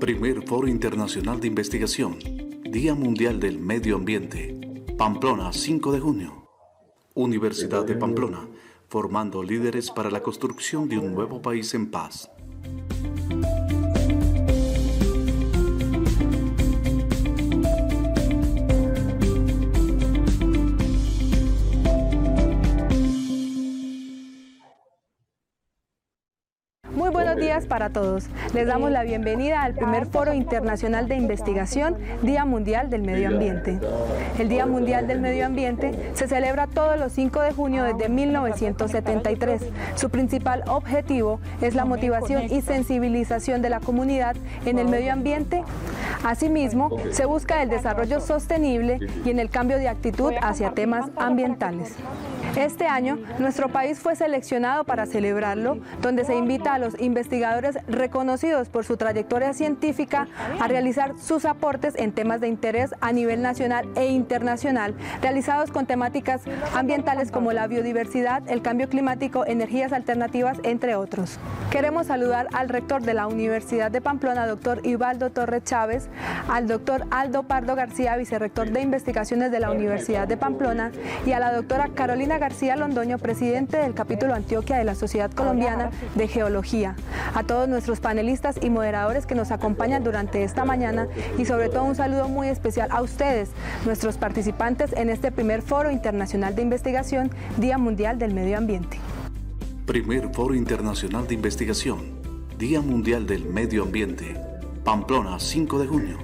Primer Foro Internacional de Investigación, Día Mundial del Medio Ambiente, Pamplona, 5 de junio. Universidad de Pamplona, formando líderes para la construcción de un nuevo país en paz. Muy buenos días para todos. Les damos la bienvenida al primer Foro Internacional de Investigación, Día Mundial del Medio Ambiente. El Día Mundial del Medio Ambiente se celebra todos los 5 de junio desde 1973. Su principal objetivo es la motivación y sensibilización de la comunidad en el medio ambiente. Asimismo, se busca el desarrollo sostenible y en el cambio de actitud hacia temas ambientales. Este año, nuestro país fue seleccionado para celebrarlo, donde se invita a los investigadores reconocidos por su trayectoria científica a realizar sus aportes en temas de interés a nivel nacional e internacional, realizados con temáticas ambientales como la biodiversidad, el cambio climático, energías alternativas, entre otros. Queremos saludar al rector de la Universidad de Pamplona, doctor Ibaldo Torres Chávez, al doctor Aldo Pardo García, vicerrector de investigaciones de la Universidad de Pamplona, y a la doctora Carolina García Londoño, presidente del capítulo Antioquia de la Sociedad Colombiana de Geología, a todos nuestros panelistas y moderadores que nos acompañan durante esta mañana y sobre todo un saludo muy especial a ustedes, nuestros participantes en este primer Foro Internacional de Investigación, Día Mundial del Medio Ambiente. Primer Foro Internacional de Investigación, Día Mundial del Medio Ambiente, Pamplona, 5 de junio.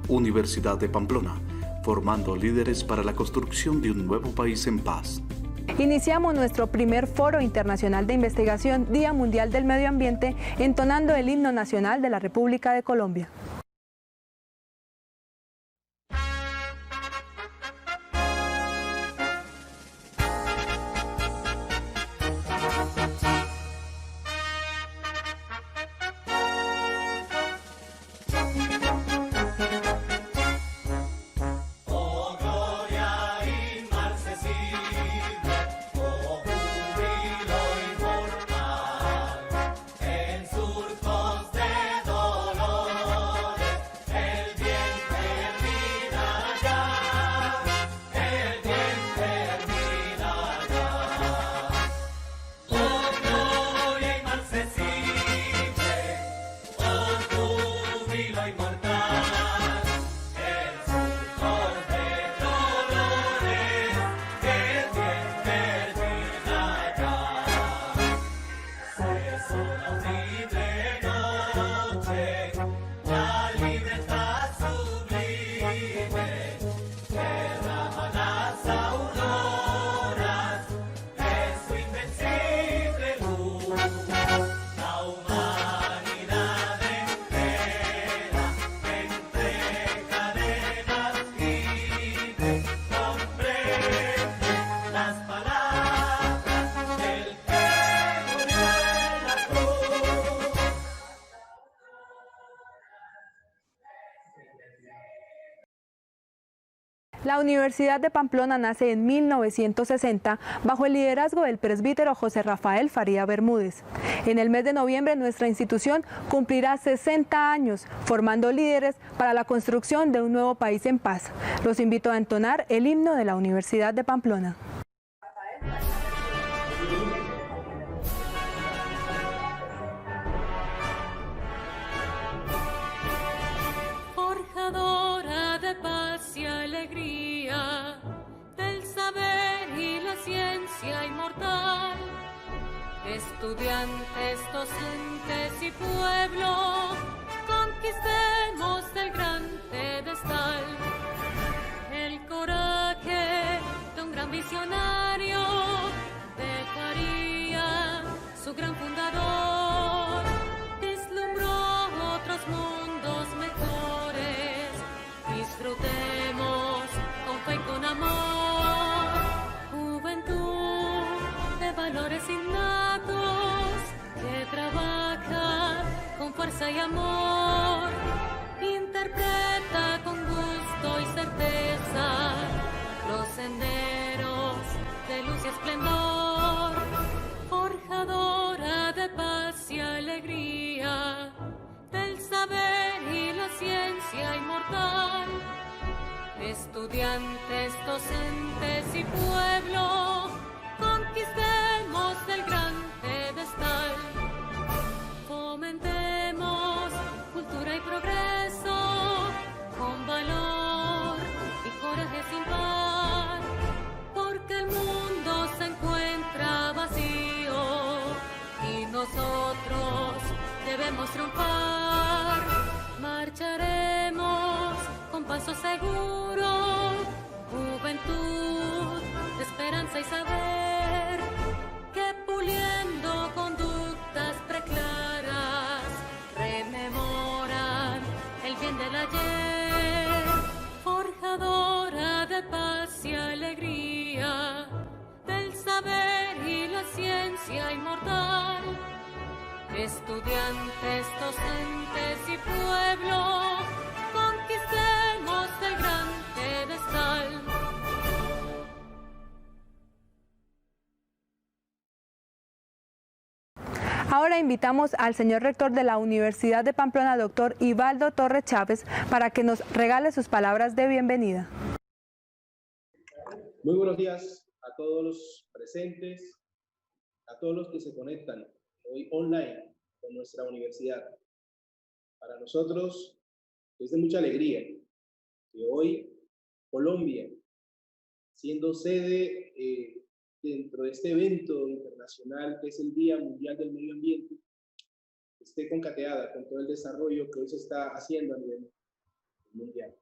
Universidad de Pamplona, formando líderes para la construcción de un nuevo país en paz. Iniciamos nuestro primer Foro Internacional de Investigación, Día Mundial del Medio Ambiente, entonando el himno nacional de la República de Colombia. La Universidad de Pamplona nace en 1960 bajo el liderazgo del presbítero José Rafael Faría Bermúdez. En el mes de noviembre nuestra institución cumplirá 60 años formando líderes para la construcción de un nuevo país en paz. Los invito a entonar el himno de la Universidad de Pamplona. Forjadora de paz y alegría, del saber y la ciencia inmortal, estudiantes, docentes y pueblo, conquistemos el gran pedestal. El coraje de un gran visionario dejaría su gran fundador, vislumbró otros mundos mejores. Disfrutemos con fe y con amor, juventud de valores innatos que trabaja con fuerza y amor, interpreta con gusto y certeza los senderos de luz y esplendor, forjadora de paz y alegría, del saber Estudiantes, docentes y pueblo, conquistemos el gran pedestal. Fomentemos cultura y progreso con valor y coraje sin par, porque el mundo se encuentra vacío y nosotros debemos triunfar. Marcharemos con paso seguro, juventud, esperanza y saber, que puliendo conductas preclaras rememoran el bien del ayer, forjadora de paz y alegría, del saber y la ciencia inmortal. Estudiantes, docentes y pueblo, conquistemos el gran pedestal. Ahora invitamos al señor rector de la Universidad de Pamplona, doctor Ivaldo Torres Chávez, para que nos regale sus palabras de bienvenida. Muy buenos días a todos los presentes, a todos los que se conectan hoy online con nuestra universidad. Para nosotros es de mucha alegría que hoy Colombia, siendo sede dentro de este evento internacional que es el Día Mundial del Medio Ambiente, esté concateada con todo el desarrollo que hoy se está haciendo a nivel mundial.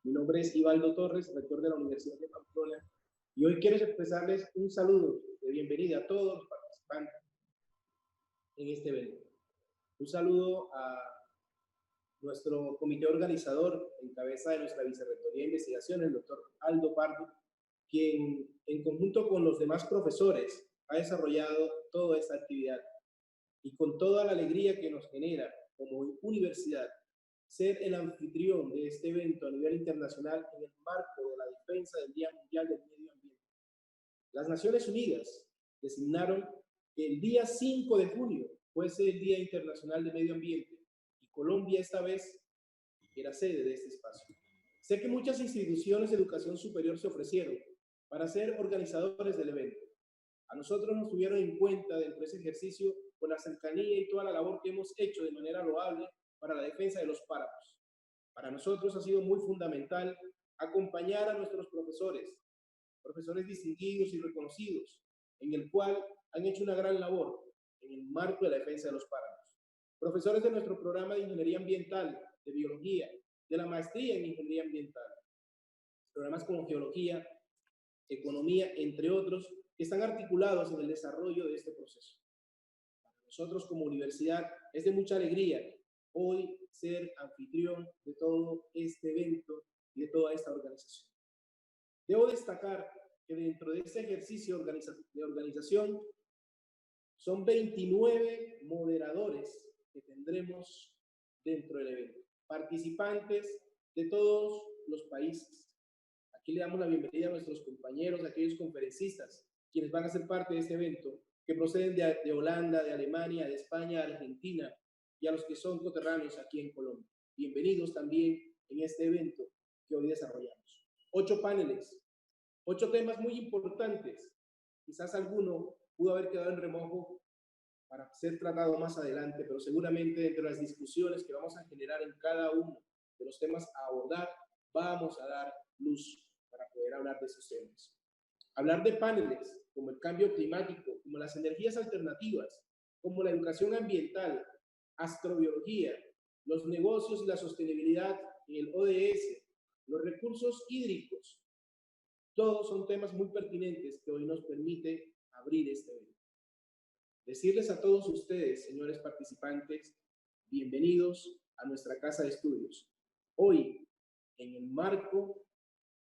Mi nombre es Ivaldo Torres, rector de la Universidad de Pamplona, y hoy quiero expresarles un saludo de bienvenida a todos los participantes en este evento. Un saludo a nuestro comité organizador, en cabeza de nuestra Vicerrectoría de Investigación, el doctor Aldo Pardo, quien en conjunto con los demás profesores ha desarrollado toda esta actividad, y con toda la alegría que nos genera como universidad ser el anfitrión de este evento a nivel internacional en el marco de la defensa del Día Mundial del Medio Ambiente. Las Naciones Unidas designaron que el día 5 de junio fuese el Día Internacional del Medio Ambiente, y Colombia esta vez era sede de este espacio. Sé que muchas instituciones de educación superior se ofrecieron para ser organizadores del evento. A nosotros nos tuvieron en cuenta dentro de ese ejercicio con la cercanía y toda la labor que hemos hecho de manera loable para la defensa de los páramos. Para nosotros ha sido muy fundamental acompañar a nuestros profesores distinguidos y reconocidos, en el cual han hecho una gran labor en el marco de la defensa de los páramos. Profesores de nuestro programa de Ingeniería Ambiental, de Biología, de la Maestría en Ingeniería Ambiental, programas como Geología, Economía, entre otros, que están articulados en el desarrollo de este proceso. Para nosotros como universidad es de mucha alegría hoy ser anfitrión de todo este evento y de toda esta organización. Debo destacar que dentro de este ejercicio de organización son 29 moderadores que tendremos dentro del evento, participantes de todos los países. Aquí le damos la bienvenida a nuestros compañeros, a aquellos conferencistas, quienes van a ser parte de este evento, que proceden de Holanda, de Alemania, de España, de Argentina, y a los que son coterráneos aquí en Colombia. Bienvenidos también en este evento que hoy desarrollamos. 8 paneles, 8 temas muy importantes. Quizás alguno pudo haber quedado en remojo para ser tratado más adelante, pero seguramente entre las discusiones que vamos a generar en cada uno de los temas a abordar, vamos a dar luz para poder hablar de esos temas. Hablar de paneles como el cambio climático, como las energías alternativas, como la educación ambiental, astrobiología, los negocios y la sostenibilidad en el ODS, los recursos hídricos, todos son temas muy pertinentes que hoy nos permite abrir este evento. Decirles a todos ustedes, señores participantes, bienvenidos a nuestra casa de estudios. Hoy, en el marco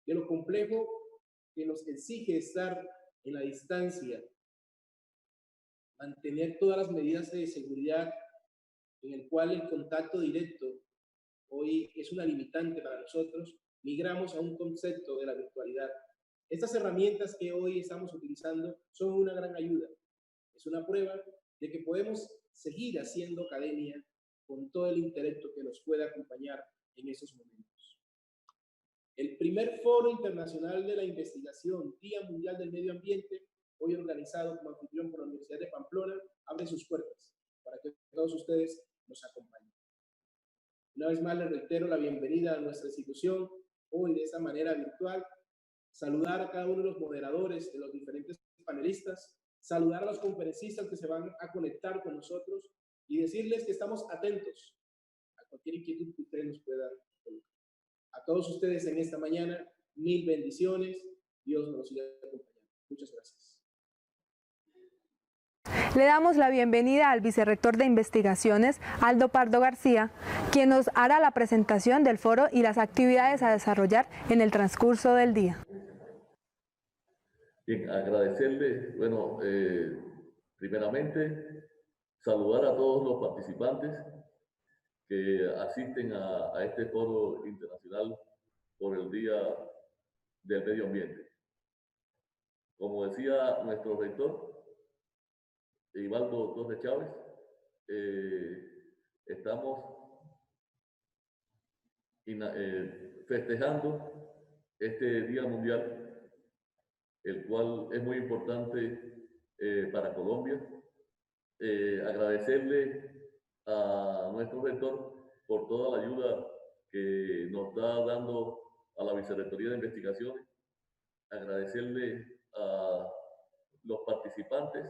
de lo complejo que nos exige estar en la distancia, mantener todas las medidas de seguridad, en el cual el contacto directo hoy es una limitante para nosotros, migramos a un concepto de la virtualidad. Estas herramientas que hoy estamos utilizando son una gran ayuda. Es una prueba de que podemos seguir haciendo academia con todo el intelecto que nos pueda acompañar en esos momentos. El primer Foro Internacional de la Investigación, Día Mundial del Medio Ambiente, hoy organizado como anfitrión por la Universidad de Pamplona, abre sus puertas para que todos ustedes nos acompañen. Una vez más les reitero la bienvenida a nuestra institución, hoy de esta manera virtual, saludar a cada uno de los moderadores, de los diferentes panelistas, saludar a los conferencistas que se van a conectar con nosotros y decirles que estamos atentos a cualquier inquietud que ustedes nos puedan colocar. A todos ustedes en esta mañana, mil bendiciones, Dios nos siga acompañando. Muchas gracias. Le damos la bienvenida al vicerrector de investigaciones, Aldo Pardo García, quien nos hará la presentación del foro y las actividades a desarrollar en el transcurso del día. Bien, agradecerle, bueno, primeramente, saludar a todos los participantes que asisten a este foro internacional por el Día del Medio Ambiente. Como decía nuestro rector, Ivaldo Torres Chávez, estamos festejando este Día Mundial, el cual es muy importante para Colombia. Agradecerle a nuestro rector por toda la ayuda que nos está dando a la Vicerrectoría de Investigaciones. Agradecerle a los participantes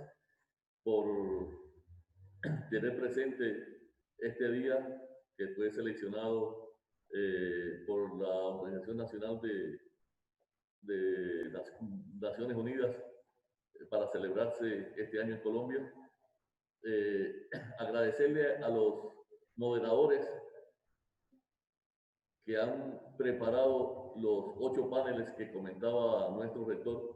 por tener presente este día que fue seleccionado por la Organización Nacional de las Naciones Unidas para celebrarse este año en Colombia. Agradecerle a los moderadores que han preparado los 8 paneles que comentaba nuestro rector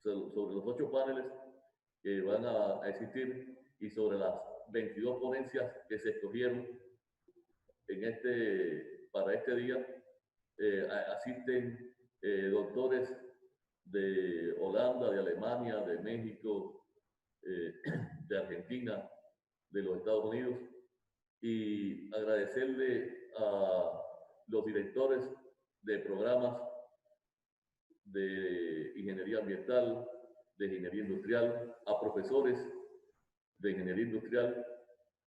sobre los 8 paneles que van a existir y sobre las 22 ponencias que se escogieron para este día. Asisten doctores de Holanda, de Alemania, de México, de Argentina, de los Estados Unidos, y agradecerle a los directores de programas de ingeniería ambiental, de ingeniería industrial, a profesores de ingeniería industrial,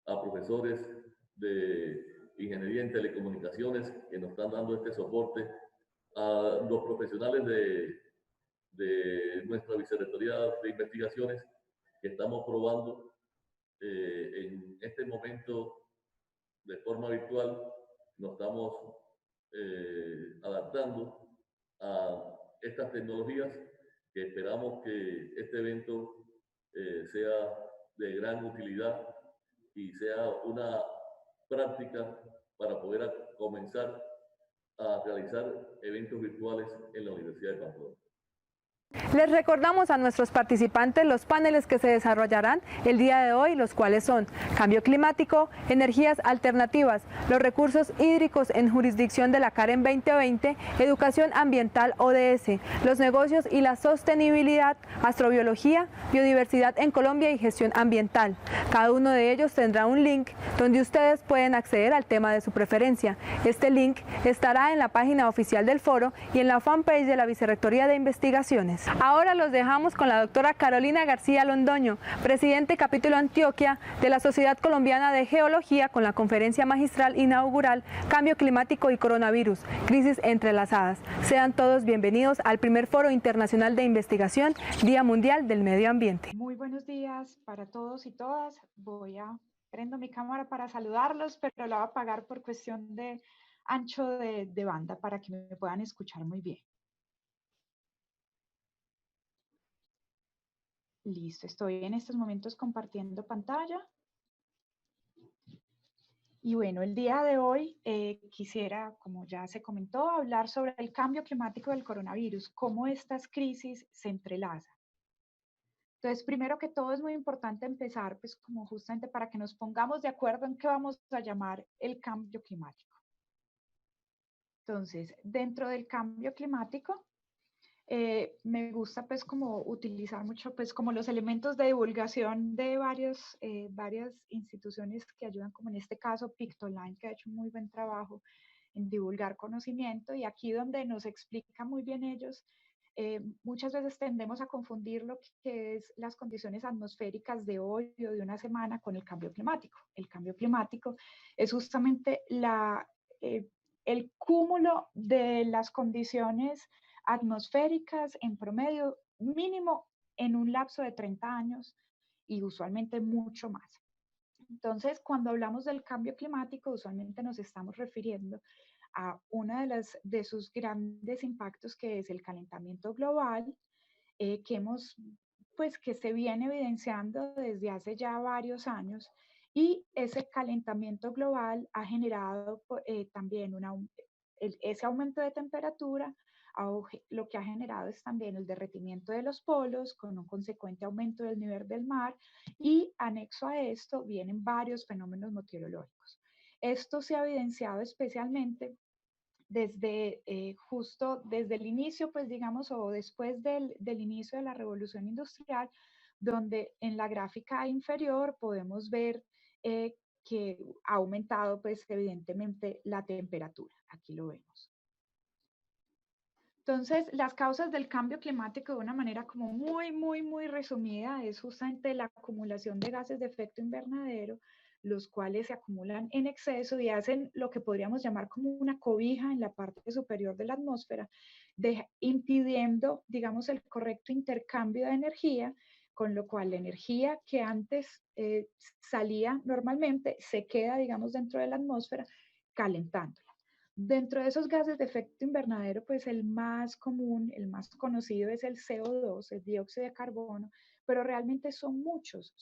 a profesores de ingeniería en telecomunicaciones que nos están dando este soporte, a los profesionales de nuestra Vicerrectoría de Investigaciones que estamos probando en este momento de forma virtual. Nos estamos adaptando a estas tecnologías, que esperamos que este evento sea de gran utilidad y sea una práctica para poder comenzar a realizar eventos virtuales en la Universidad de Pamplona. Les recordamos a nuestros participantes los paneles que se desarrollarán el día de hoy, los cuales son cambio climático, energías alternativas, los recursos hídricos en jurisdicción de la Karen 2020, educación ambiental ODS, los negocios y la sostenibilidad, astrobiología, biodiversidad en Colombia y gestión ambiental. Cada uno de ellos tendrá un link donde ustedes pueden acceder al tema de su preferencia. Este link estará en la página oficial del foro y en la fanpage de la Vicerrectoría de Investigaciones. Ahora los dejamos con la doctora Carolina García Londoño, presidente capítulo Antioquia de la Sociedad Colombiana de Geología, con la conferencia magistral inaugural Cambio Climático y Coronavirus, Crisis Entrelazadas. Sean todos bienvenidos al primer Foro Internacional de Investigación, Día Mundial del Medio Ambiente. Muy buenos días para todos y todas. Prendo mi cámara para saludarlos, pero la voy a apagar por cuestión de ancho de banda para que me puedan escuchar muy bien. Listo, estoy en estos momentos compartiendo pantalla. Y bueno, el día de hoy quisiera, como ya se comentó, hablar sobre el cambio climático del coronavirus, cómo estas crisis se entrelazan. Entonces, primero que todo es muy importante empezar, pues como justamente para que nos pongamos de acuerdo en qué vamos a llamar el cambio climático. Entonces, dentro del cambio climático, me gusta pues como utilizar mucho pues como los elementos de divulgación de varias instituciones que ayudan, como en este caso Pictoline, que ha hecho un muy buen trabajo en divulgar conocimiento, y aquí donde nos explica muy bien ellos, muchas veces tendemos a confundir lo que es las condiciones atmosféricas de hoy o de una semana con el cambio climático. El cambio climático es justamente el cúmulo de las condiciones atmosféricas en promedio mínimo en un lapso de 30 años y usualmente mucho más. Entonces, cuando hablamos del cambio climático, usualmente nos estamos refiriendo a uno de sus grandes impactos, que es el calentamiento global, que se viene evidenciando desde hace ya varios años, y ese calentamiento global ha generado también ese aumento de temperatura. Lo que ha generado es también el derretimiento de los polos con un consecuente aumento del nivel del mar, y anexo a esto vienen varios fenómenos meteorológicos. Esto se ha evidenciado especialmente justo desde el inicio, pues digamos, o después del inicio de la revolución industrial, donde en la gráfica inferior podemos ver que ha aumentado pues evidentemente la temperatura. Aquí lo vemos. Entonces, las causas del cambio climático, de una manera como muy resumida, es justamente la acumulación de gases de efecto invernadero, los cuales se acumulan en exceso y hacen lo que podríamos llamar como una cobija en la parte superior de la atmósfera, impidiendo, digamos, el correcto intercambio de energía, con lo cual la energía que antes salía normalmente se queda, digamos, dentro de la atmósfera, calentándola. Dentro de esos gases de efecto invernadero, pues el más común, el más conocido es el CO2, el dióxido de carbono, pero realmente son muchos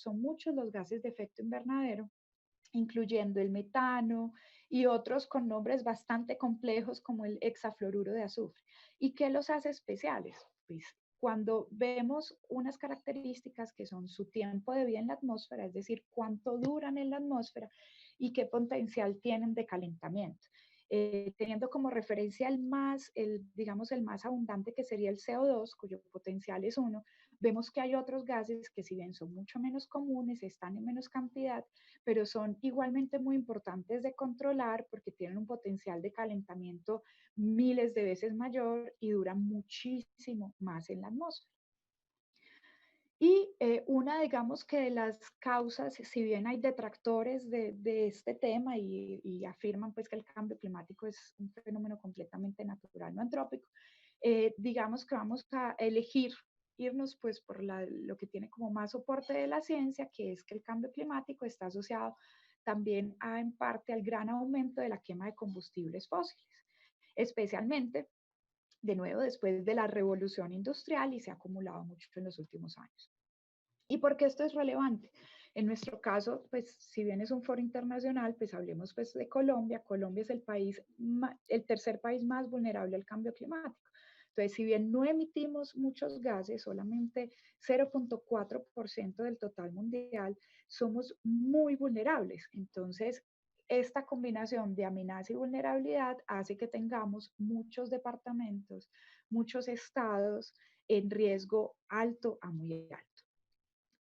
los gases de efecto invernadero, incluyendo el metano y otros con nombres bastante complejos como el hexafluoruro de azufre. ¿Y qué los hace especiales? Pues cuando vemos unas características que son su tiempo de vida en la atmósfera, es decir, cuánto duran en la atmósfera y qué potencial tienen de calentamiento. Teniendo como referencia digamos, el más abundante, que sería el CO2, cuyo potencial es 1, vemos que hay otros gases que, si bien son mucho menos comunes, están en menos cantidad, pero son igualmente muy importantes de controlar porque tienen un potencial de calentamiento miles de veces mayor y duran muchísimo más en la atmósfera. Y digamos que de las causas, si bien hay detractores de este tema y afirman pues que el cambio climático es un fenómeno completamente natural, no antrópico, digamos que vamos a irnos pues por lo que tiene como más soporte de la ciencia, que es que el cambio climático está asociado también en parte al gran aumento de la quema de combustibles fósiles, especialmente de nuevo después de la revolución industrial, y se ha acumulado mucho en los últimos años. ¿Y por qué esto es relevante? En nuestro caso, pues si bien es un foro internacional, pues hablemos pues de Colombia. Colombia es el tercer país más vulnerable al cambio climático. Entonces, si bien no emitimos muchos gases, solamente 0.4% del total mundial, somos muy vulnerables. Entonces, esta combinación de amenaza y vulnerabilidad hace que tengamos muchos departamentos, muchos estados en riesgo alto a muy alto.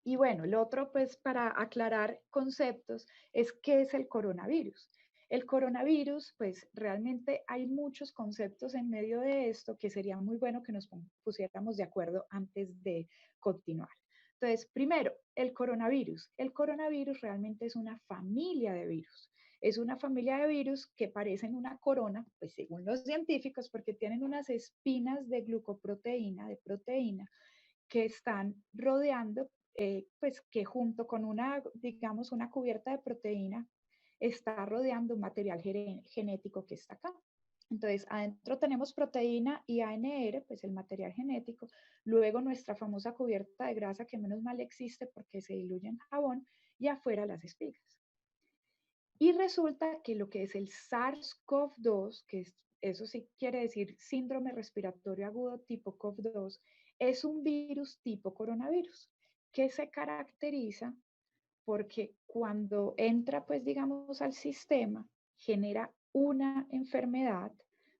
Y bueno, el otro, pues para aclarar conceptos, es qué es el coronavirus. El coronavirus, pues realmente hay muchos conceptos en medio de esto que sería muy bueno que nos pusiéramos de acuerdo antes de continuar. Entonces, primero, el coronavirus. El coronavirus realmente es una familia de virus. Es una familia de virus que parecen una corona, pues según los científicos, porque tienen unas espinas de glucoproteína, de proteína, que están rodeando, pues que junto con digamos, una cubierta de proteína, está rodeando un material genético que está acá. Entonces, adentro tenemos proteína y ANR, pues el material genético, luego nuestra famosa cubierta de grasa, que menos mal existe porque se diluye en jabón, y afuera las espigas. Y resulta que lo que es el SARS-CoV-2, eso sí quiere decir síndrome respiratorio agudo tipo CoV-2, es un virus tipo coronavirus, que se caracteriza porque cuando entra, pues digamos, al sistema, genera una enfermedad,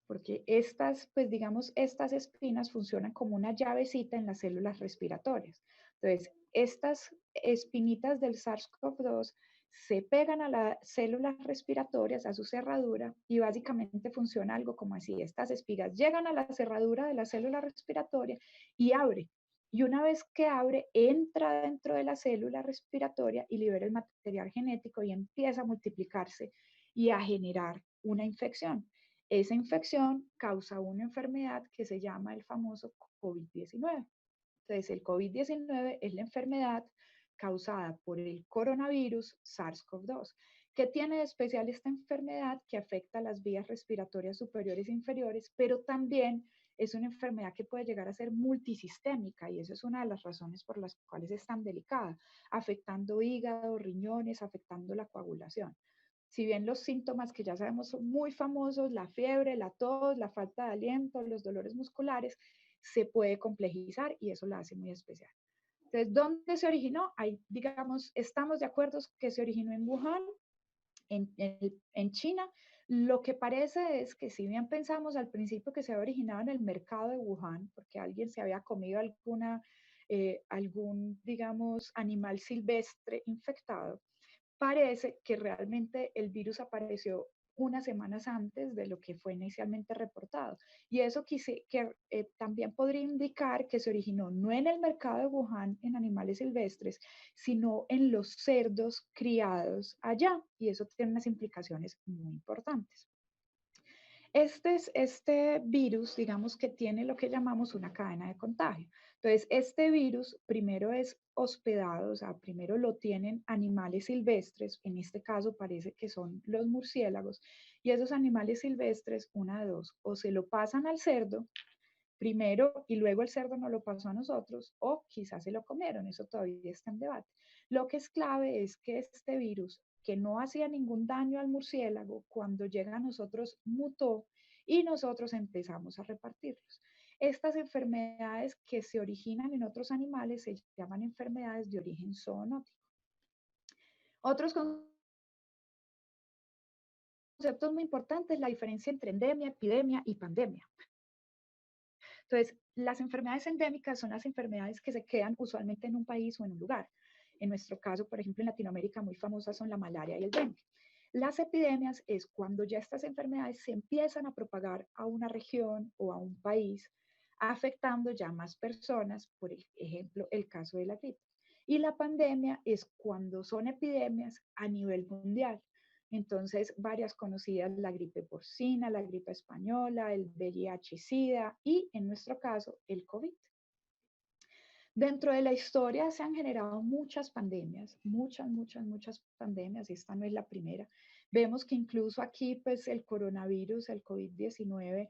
porque estas, pues digamos, estas espinas funcionan como una llavecita en las células respiratorias. Entonces, estas espinitas del SARS-CoV-2 se pegan a las células respiratorias, a su cerradura, y básicamente funciona algo como así. Estas espigas llegan a la cerradura de la célula respiratoria y abre. Y una vez que abre, entra dentro de la célula respiratoria y libera el material genético y empieza a multiplicarse y a generar una infección. Esa infección causa una enfermedad que se llama el famoso COVID-19. Entonces, el COVID-19 es la enfermedad causada por el coronavirus SARS-CoV-2. ¿Qué tiene de especial esta enfermedad? Que afecta las vías respiratorias superiores e inferiores, pero también es una enfermedad que puede llegar a ser multisistémica y eso es una de las razones por las cuales es tan delicada, afectando hígado, riñones, afectando la coagulación. Si bien los síntomas que ya sabemos son muy famosos, la fiebre, la tos, la falta de aliento, los dolores musculares, se puede complejizar y eso la hace muy especial. Entonces, ¿dónde se originó? Ahí, digamos, estamos de acuerdo que se originó en Wuhan, en China. Lo que parece es que si bien pensamos al principio que se había originado en el mercado de Wuhan, porque alguien se había comido algún, digamos, animal silvestre infectado, parece que realmente el virus apareció unas semanas antes de lo que fue inicialmente reportado. Y eso también podría indicar que se originó no en el mercado de Wuhan en animales silvestres, sino en los cerdos criados allá. Y eso tiene unas implicaciones muy importantes. Este virus, digamos que tiene lo que llamamos una cadena de contagio. Entonces, este virus primero es hospedado, o sea, primero lo tienen animales silvestres, en este caso parece que son los murciélagos, y esos animales silvestres, una de dos, o se lo pasan al cerdo primero y luego el cerdo no lo pasó a nosotros, o quizás se lo comieron, eso todavía está en debate. Lo que es clave es que este virus, que no hacía ningún daño al murciélago, cuando llega a nosotros mutó y nosotros empezamos a repartirlos. Estas enfermedades que se originan en otros animales se llaman enfermedades de origen zoonótico. Otros conceptos muy importantes, la diferencia entre endemia, epidemia y pandemia. Entonces, las enfermedades endémicas son las enfermedades que se quedan usualmente en un país o en un lugar. En nuestro caso, por ejemplo, en Latinoamérica muy famosas son la malaria y el dengue. Las epidemias es cuando ya estas enfermedades se empiezan a propagar a una región o a un país, afectando ya más personas, por ejemplo, el caso de la gripe. Y la pandemia es cuando son epidemias a nivel mundial. Entonces, varias conocidas, la gripe porcina, la gripe española, el VIH-Sida y, en nuestro caso, el COVID. Dentro de la historia se han generado muchas pandemias, muchas pandemias, esta no es la primera. Vemos que incluso aquí, pues, el coronavirus, el COVID-19,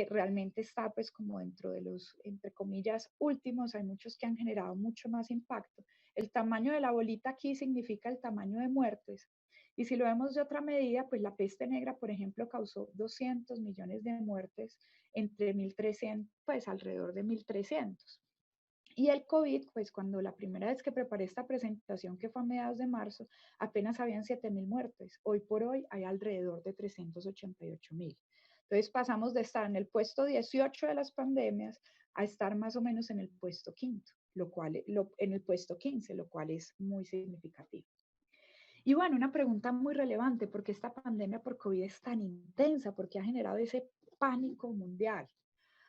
realmente está, pues, como dentro de los, entre comillas, últimos. Hay muchos que han generado mucho más impacto. El tamaño de la bolita aquí significa el tamaño de muertes. Y si lo vemos de otra medida, pues la peste negra, por ejemplo, causó 200 millones de muertes entre 1300, pues alrededor de 1300. Y el COVID, pues cuando la primera vez que preparé esta presentación, que fue a mediados de marzo, apenas habían 7.000 muertes. Hoy por hoy hay alrededor de 388.000. Entonces pasamos de estar en el puesto 18 de las pandemias a estar más o menos en el puesto 5, en el puesto 15, lo cual es muy significativo. Y bueno, una pregunta muy relevante, ¿por qué esta pandemia por COVID es tan intensa? ¿Por qué ha generado ese pánico mundial?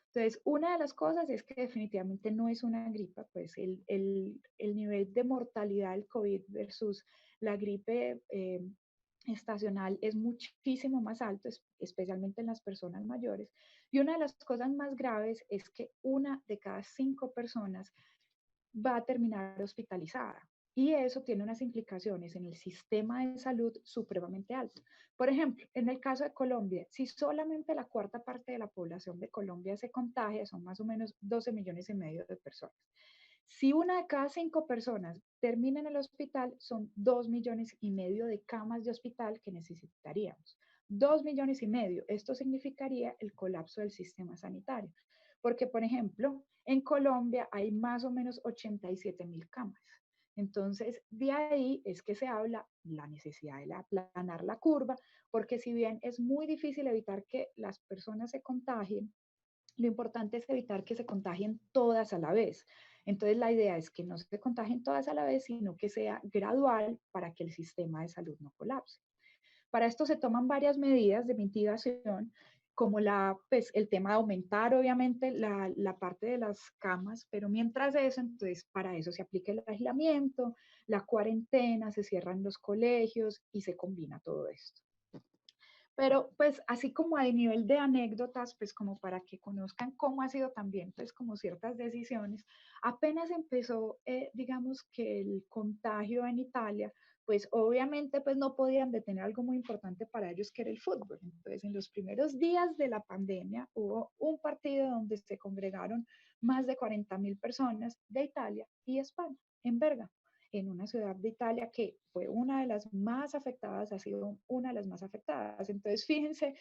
Entonces, una de las cosas es que definitivamente no es una gripa, pues el nivel de mortalidad del COVID versus la gripe estacional es muchísimo más alto, especialmente en las personas mayores. Y una de las cosas más graves es que 1 de cada 5 personas va a terminar hospitalizada. Y eso tiene unas implicaciones en el sistema de salud supremamente alto. Por ejemplo, en el caso de Colombia, si solamente la 1/4 parte de la población de Colombia se contagia, son más o menos 12,5 millones de personas. Si 1 de cada 5 personas termina en el hospital, son 2,5 millones de camas de hospital que necesitaríamos. 2,5 millones. Esto significaría el colapso del sistema sanitario. Porque, por ejemplo, en Colombia hay más o menos 87.000 camas. Entonces, de ahí es que se habla la necesidad de aplanar la curva, porque si bien es muy difícil evitar que las personas se contagien, lo importante es evitar que se contagien todas a la vez. Entonces, la idea es que no se contagien todas a la vez, sino que sea gradual para que el sistema de salud no colapse. Para esto se toman varias medidas de mitigación, como pues, el tema de aumentar, obviamente, la parte de las camas, pero mientras eso, entonces, para eso se aplica el aislamiento, la cuarentena, se cierran los colegios y se combina todo esto. Pero pues así como a nivel de anécdotas, pues como para que conozcan cómo ha sido también pues como ciertas decisiones, apenas empezó, digamos que el contagio en Italia, pues obviamente pues no podían detener algo muy importante para ellos que era el fútbol. Entonces en los primeros días de la pandemia hubo un partido donde se congregaron más de 40.000 personas de Italia y España, en Bergamo, en una ciudad de Italia que fue una de las más afectadas, ha sido una de las más afectadas. Entonces, fíjense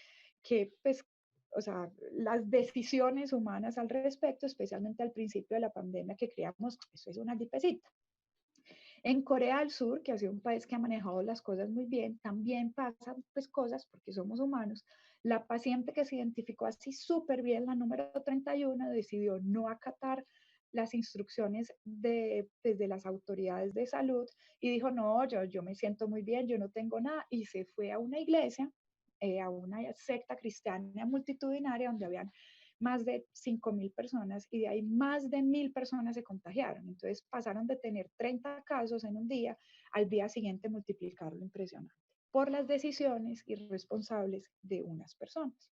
que, pues, o sea, las decisiones humanas al respecto, especialmente al principio de la pandemia, que creíamos, eso es una gripecita. En Corea del Sur, que ha sido un país que ha manejado las cosas muy bien, también pasan pues cosas porque somos humanos. La paciente que se identificó así súper bien, la número 31, decidió no acatar las instrucciones desde las autoridades de salud y dijo, no, yo me siento muy bien, yo no tengo nada, y se fue a una iglesia, a una secta cristiana multitudinaria donde habían más de 5.000 personas y de ahí más de 1.000 personas se contagiaron. Entonces pasaron de tener 30 casos en un día al día siguiente multiplicarlo impresionante por las decisiones irresponsables de unas personas.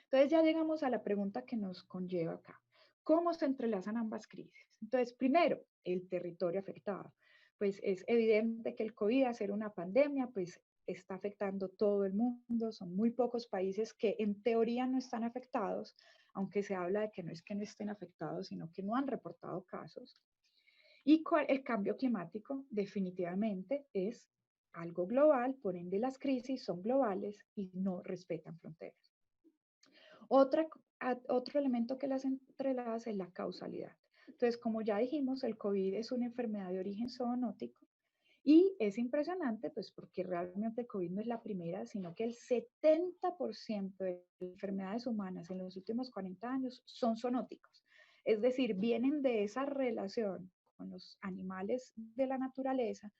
Entonces ya llegamos a la pregunta que nos conlleva acá. ¿Cómo se entrelazan ambas crisis? Entonces, primero, el territorio afectado. Pues es evidente que el COVID, al ser una pandemia, pues está afectando todo el mundo. Son muy pocos países que en teoría no están afectados, aunque se habla de que no es que no estén afectados, sino que no han reportado casos. Y el cambio climático definitivamente es algo global, por ende las crisis son globales y no respetan fronteras. Otro elemento que las entrelaza es la causalidad. Entonces, como ya dijimos, el COVID es una enfermedad de origen zoonótico y es impresionante, pues porque realmente el COVID no es la primera, sino que el 70% de enfermedades humanas en los últimos 40 años son zoonóticos. Es decir, vienen de esa relación con los animales de la naturaleza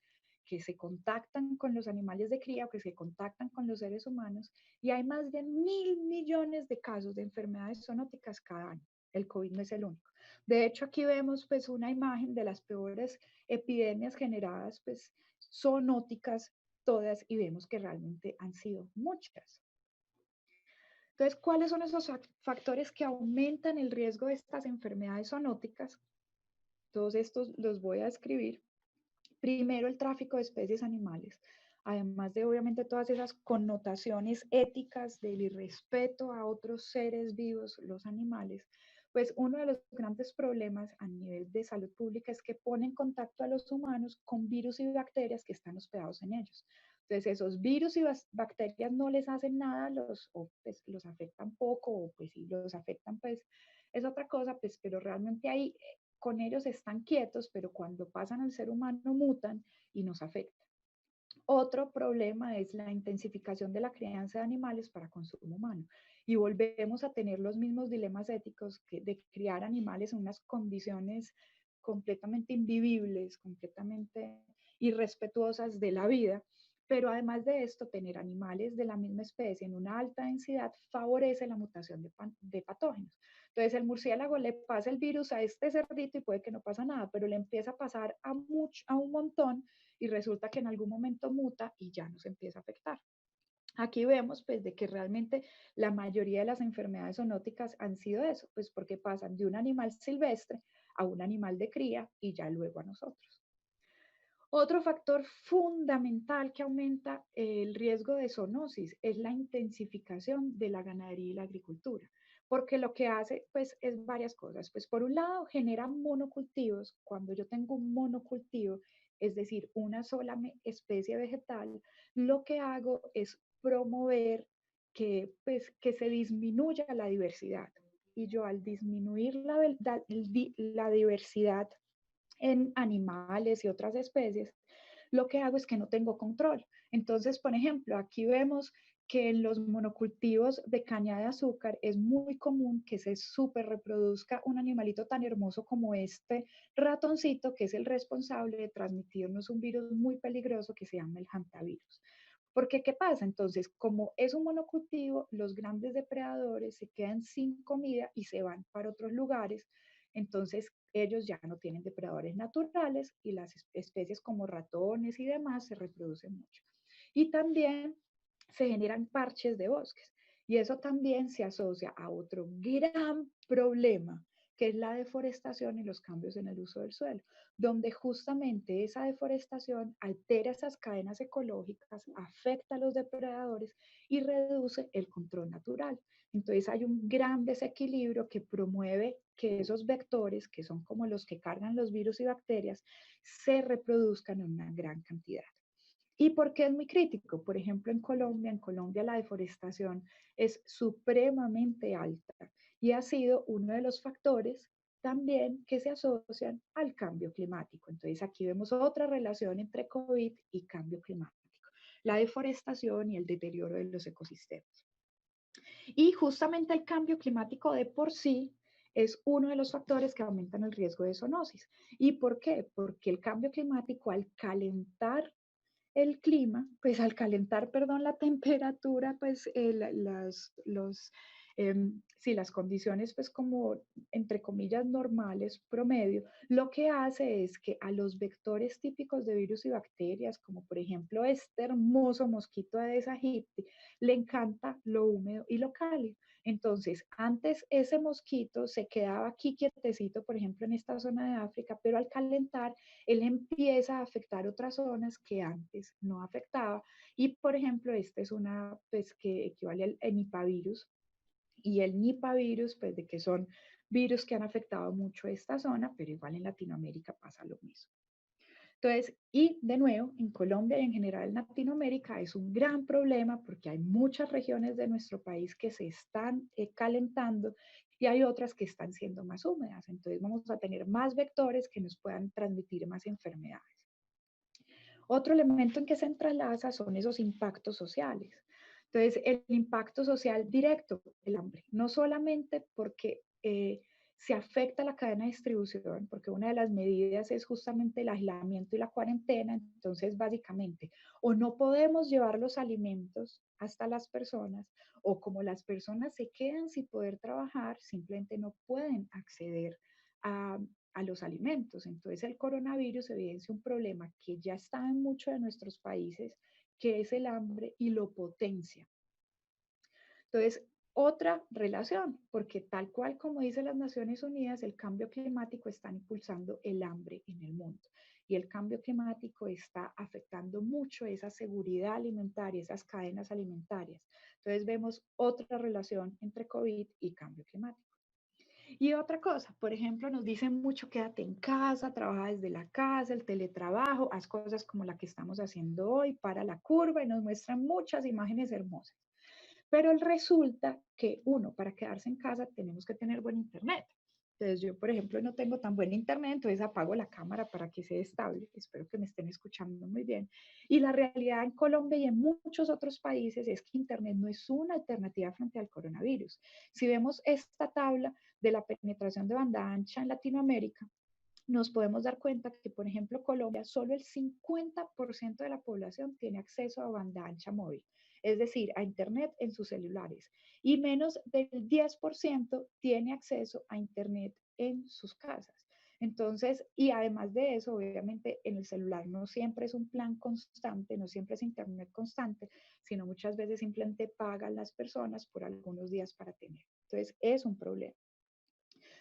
que se contactan con los animales de cría, que se contactan con los seres humanos, y hay más de 1.000 millones de casos de enfermedades zoonóticas cada año. El COVID no es el único. De hecho, aquí vemos pues una imagen de las peores epidemias generadas pues zoonóticas todas y vemos que realmente han sido muchas. Entonces, ¿cuáles son esos factores que aumentan el riesgo de estas enfermedades zoonóticas? Todos estos los voy a describir. Primero, el tráfico de especies animales, además de obviamente todas esas connotaciones éticas del irrespeto a otros seres vivos, los animales, pues uno de los grandes problemas a nivel de salud pública es que pone en contacto a los humanos con virus y bacterias que están hospedados en ellos. Entonces esos virus y bacterias no les hacen nada, o pues los afectan poco, o pues si los afectan pues es otra cosa, pues pero realmente ahí con ellos están quietos, pero cuando pasan al ser humano mutan y nos afectan. Otro problema es la intensificación de la crianza de animales para consumo humano. Y volvemos a tener los mismos dilemas éticos de criar animales en unas condiciones completamente invivibles, completamente irrespetuosas de la vida. Pero además de esto, tener animales de la misma especie en una alta densidad favorece la mutación de patógenos. Entonces el murciélago le pasa el virus a este cerdito y puede que no pasa nada, pero le empieza a pasar a un montón y resulta que en algún momento muta y ya nos empieza a afectar. Aquí vemos pues de que realmente la mayoría de las enfermedades zoonóticas han sido eso, pues porque pasan de un animal silvestre a un animal de cría y ya luego a nosotros. Otro factor fundamental que aumenta el riesgo de zoonosis es la intensificación de la ganadería y la agricultura, porque lo que hace pues es varias cosas. Pues por un lado genera monocultivos. Cuando yo tengo un monocultivo, es decir, una sola especie vegetal, lo que hago es promover que se disminuya la diversidad. Y yo al disminuir la diversidad en animales y otras especies, lo que hago es que no tengo control. Entonces, por ejemplo, aquí vemos que en los monocultivos de caña de azúcar es muy común que se súper reproduzca un animalito tan hermoso como este ratoncito, que es el responsable de transmitirnos un virus muy peligroso que se llama el hantavirus. Porque, ¿qué pasa? Entonces, como es un monocultivo, los grandes depredadores se quedan sin comida y se van para otros lugares. Entonces, ellos ya no tienen depredadores naturales y las especies como ratones y demás se reproducen mucho. Y también se generan parches de bosques. Y eso también se asocia a otro gran problema, que es la deforestación y los cambios en el uso del suelo, donde justamente esa deforestación altera esas cadenas ecológicas, afecta a los depredadores y reduce el control natural. Entonces hay un gran desequilibrio que promueve que esos vectores, que son como los que cargan los virus y bacterias, se reproduzcan en una gran cantidad. ¿Y por qué es muy crítico? Por ejemplo, en Colombia la deforestación es supremamente alta y ha sido uno de los factores también que se asocian al cambio climático. Entonces aquí vemos otra relación entre COVID y cambio climático, la deforestación y el deterioro de los ecosistemas. Y justamente el cambio climático de por sí es uno de los factores que aumentan el riesgo de zoonosis. ¿Y por qué? Porque el cambio climático, al calentar el clima, pues al calentar, perdón, la temperatura, pues sí, las condiciones, pues como entre comillas normales, promedio, lo que hace es que a los vectores típicos de virus y bacterias, como por ejemplo este hermoso mosquito Aedes aegypti, le encanta lo húmedo y lo cálido. Entonces, antes ese mosquito se quedaba aquí quietecito, por ejemplo, en esta zona de África, pero al calentar él empieza a afectar otras zonas que antes no afectaba. Y, por ejemplo, esta es una, pues, que equivale al nipavirus. Y el nipavirus, pues, de que son virus que han afectado mucho esta zona, pero igual en Latinoamérica pasa lo mismo. Entonces, y de nuevo, en Colombia y en general en Latinoamérica es un gran problema porque hay muchas regiones de nuestro país que se están calentando y hay otras que están siendo más húmedas. Entonces vamos a tener más vectores que nos puedan transmitir más enfermedades. Otro elemento en que se entrelaza son esos impactos sociales. Entonces, el impacto social directo, el hambre, no solamente porque se afecta la cadena de distribución, porque una de las medidas es justamente el aislamiento y la cuarentena, entonces básicamente o no podemos llevar los alimentos hasta las personas, o como las personas se quedan sin poder trabajar, simplemente no pueden acceder a los alimentos. Entonces el coronavirus evidencia un problema que ya está en muchos de nuestros países, que es el hambre, y lo potencia. Entonces, otra relación, porque tal cual como dicen las Naciones Unidas, el cambio climático está impulsando el hambre en el mundo. Y el cambio climático está afectando mucho esa seguridad alimentaria, esas cadenas alimentarias. Entonces vemos otra relación entre COVID y cambio climático. Y otra cosa, por ejemplo, nos dicen mucho quédate en casa, trabaja desde la casa, el teletrabajo, haz cosas como la que estamos haciendo hoy, para la curva, y nos muestran muchas imágenes hermosas. Pero resulta que uno, para quedarse en casa tenemos que tener buen internet. Entonces yo, por ejemplo, no tengo tan buen internet, entonces apago la cámara para que sea estable. Espero que me estén escuchando muy bien. Y la realidad en Colombia y en muchos otros países es que internet no es una alternativa frente al coronavirus. Si vemos esta tabla de la penetración de banda ancha en Latinoamérica, nos podemos dar cuenta que, por ejemplo, Colombia, solo el 50% de la población tiene acceso a banda ancha móvil, es decir, a Internet en sus celulares, y menos del 10% tiene acceso a Internet en sus casas. Entonces, y además de eso, obviamente en el celular no siempre es un plan constante, no siempre es Internet constante, sino muchas veces simplemente pagan las personas por algunos días para tener. Entonces, es un problema.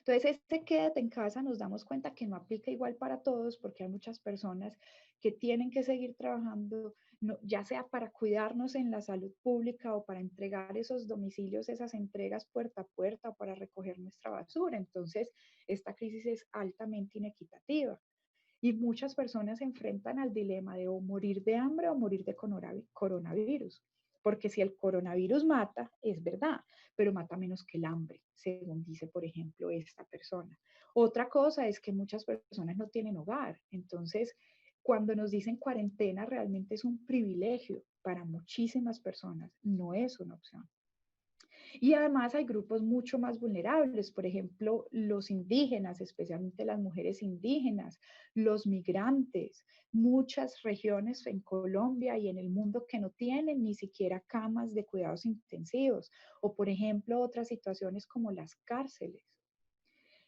Entonces, este quédate en casa nos damos cuenta que no aplica igual para todos porque hay muchas personas que tienen que seguir trabajando, no, ya sea para cuidarnos en la salud pública o para entregar esos domicilios, esas entregas puerta a puerta o para recoger nuestra basura. Entonces, esta crisis es altamente inequitativa. Y muchas personas se enfrentan al dilema de o morir de hambre o morir de coronavirus. porque si el coronavirus mata, es verdad, pero mata menos que el hambre, según dice, por ejemplo, esta persona. Otra cosa es que muchas personas no tienen hogar, entonces cuando nos dicen cuarentena realmente es un privilegio para muchísimas personas, no es una opción. Y además hay grupos mucho más vulnerables, por ejemplo, los indígenas, especialmente las mujeres indígenas, los migrantes, muchas regiones en Colombia y en el mundo que no tienen ni siquiera camas de cuidados intensivos, o por ejemplo otras situaciones como las cárceles.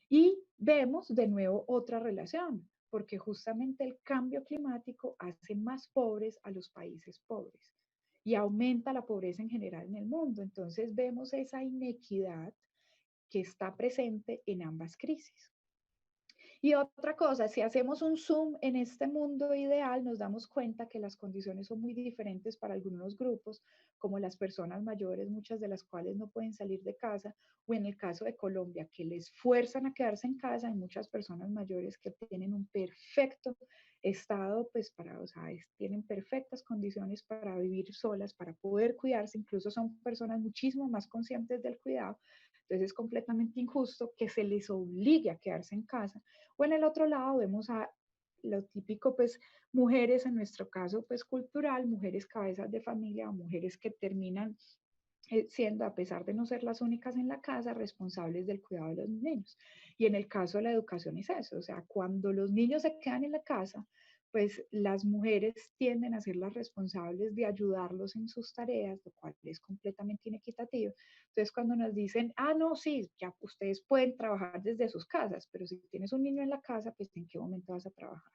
Y vemos de nuevo otra relación, porque justamente el cambio climático hace más pobres a los países pobres y aumenta la pobreza en general en el mundo. Entonces vemos esa inequidad que está presente en ambas crisis. Y otra cosa, si hacemos un zoom en este mundo ideal, nos damos cuenta que las condiciones son muy diferentes para algunos grupos, como las personas mayores, muchas de las cuales no pueden salir de casa, o en el caso de Colombia, que les fuerzan a quedarse en casa, hay muchas personas mayores que tienen un perfecto estado, pues para, o sea, tienen perfectas condiciones para vivir solas, para poder cuidarse, incluso son personas muchísimo más conscientes del cuidado. Entonces es completamente injusto que se les obligue a quedarse en casa. O en el otro lado vemos a lo típico, pues mujeres, en nuestro caso, pues cultural, mujeres cabezas de familia o mujeres que terminan siendo, a pesar de no ser las únicas en la casa, responsables del cuidado de los niños. Y en el caso de la educación es eso, o sea, cuando los niños se quedan en la casa, pues las mujeres tienden a ser las responsables de ayudarlos en sus tareas, lo cual es completamente inequitativo. Entonces, cuando nos dicen, ah, no, sí, ya ustedes pueden trabajar desde sus casas, pero si tienes un niño en la casa, pues ¿en qué momento vas a trabajar?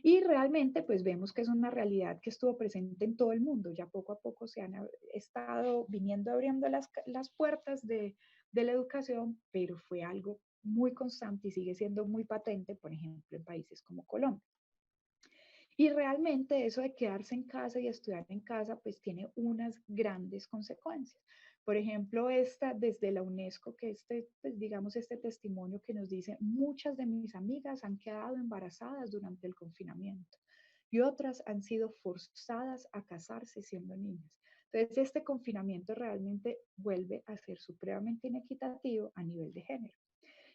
Y realmente pues vemos que es una realidad que estuvo presente en todo el mundo. Ya poco a poco se han estado viniendo abriendo las puertas de la educación, pero fue algo muy constante y sigue siendo muy patente, por ejemplo, en países como Colombia. Y realmente eso de quedarse en casa y estudiar en casa pues tiene unas grandes consecuencias. Por ejemplo, esta desde la UNESCO, que pues, digamos, este testimonio que nos dice, muchas de mis amigas han quedado embarazadas durante el confinamiento y otras han sido forzadas a casarse siendo niñas. Entonces, este confinamiento realmente vuelve a ser supremamente inequitativo a nivel de género.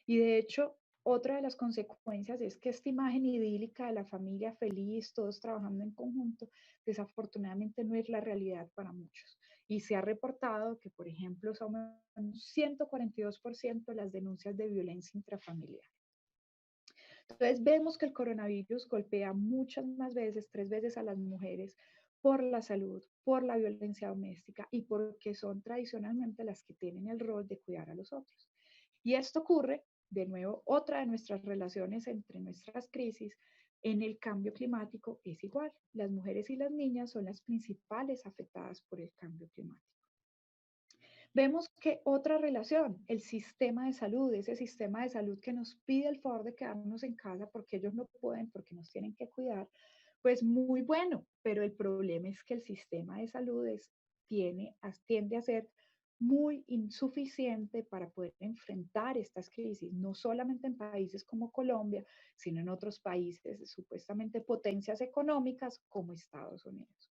Y de hecho, otra de las consecuencias es que esta imagen idílica de la familia feliz, todos trabajando en conjunto, desafortunadamente no es la realidad para muchos. Y se ha reportado que, por ejemplo, son un 142% las denuncias de violencia intrafamiliar. Entonces vemos que el coronavirus golpea muchas más veces, 3 veces a las mujeres por la salud, por la violencia doméstica y porque son tradicionalmente las que tienen el rol de cuidar a los otros. Y esto ocurre, de nuevo, otra de nuestras relaciones entre nuestras crisis en el cambio climático es igual. Las mujeres y las niñas son las principales afectadas por el cambio climático. Vemos que otra relación, el sistema de salud, ese sistema de salud que nos pide el favor de quedarnos en casa porque ellos no pueden, porque nos tienen que cuidar, pues muy bueno, pero el problema es que el sistema de salud tiende a ser muy insuficiente para poder enfrentar estas crisis, no solamente en países como Colombia, sino en otros países supuestamente potencias económicas como Estados Unidos.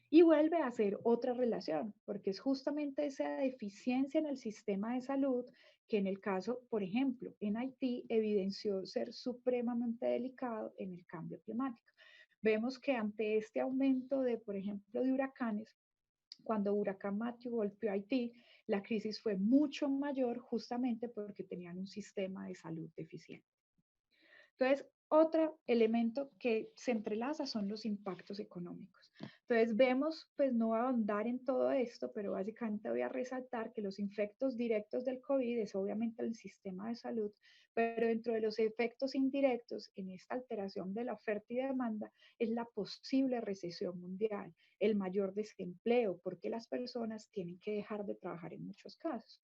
Y vuelve a ser otra relación, porque es justamente esa deficiencia en el sistema de salud que en el caso, por ejemplo, en Haití evidenció ser supremamente delicado en el cambio climático. Vemos que ante este aumento de, por ejemplo, de huracanes, cuando Huracán Matthew golpeó a Haití, la crisis fue mucho mayor justamente porque tenían un sistema de salud deficiente. Entonces, otro elemento que se entrelaza son los impactos económicos. Entonces, vemos, pues no voy a ahondar en todo esto, pero básicamente voy a resaltar que los efectos directos del COVID es obviamente el sistema de salud, pero dentro de los efectos indirectos en esta alteración de la oferta y demanda es la posible recesión mundial, el mayor desempleo, porque las personas tienen que dejar de trabajar en muchos casos.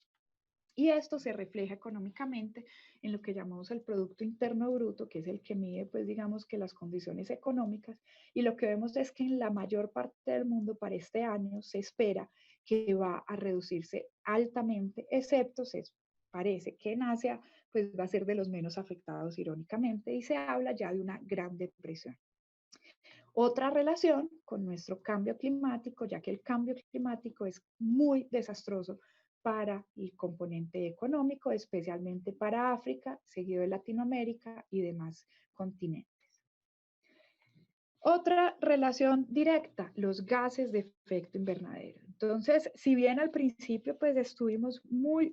Y esto se refleja económicamente en lo que llamamos el Producto Interno Bruto, que es el que mide, pues digamos que las condiciones económicas. Y lo que vemos es que en la mayor parte del mundo para este año se espera que va a reducirse altamente, excepto se parece que en Asia pues va a ser de los menos afectados irónicamente y se habla ya de una gran depresión. Otra relación con nuestro cambio climático, ya que el cambio climático es muy desastroso para el componente económico, especialmente para África, seguido de Latinoamérica y demás continentes. Otra relación directa, los gases de efecto invernadero. Entonces, si bien al principio pues estuvimos muy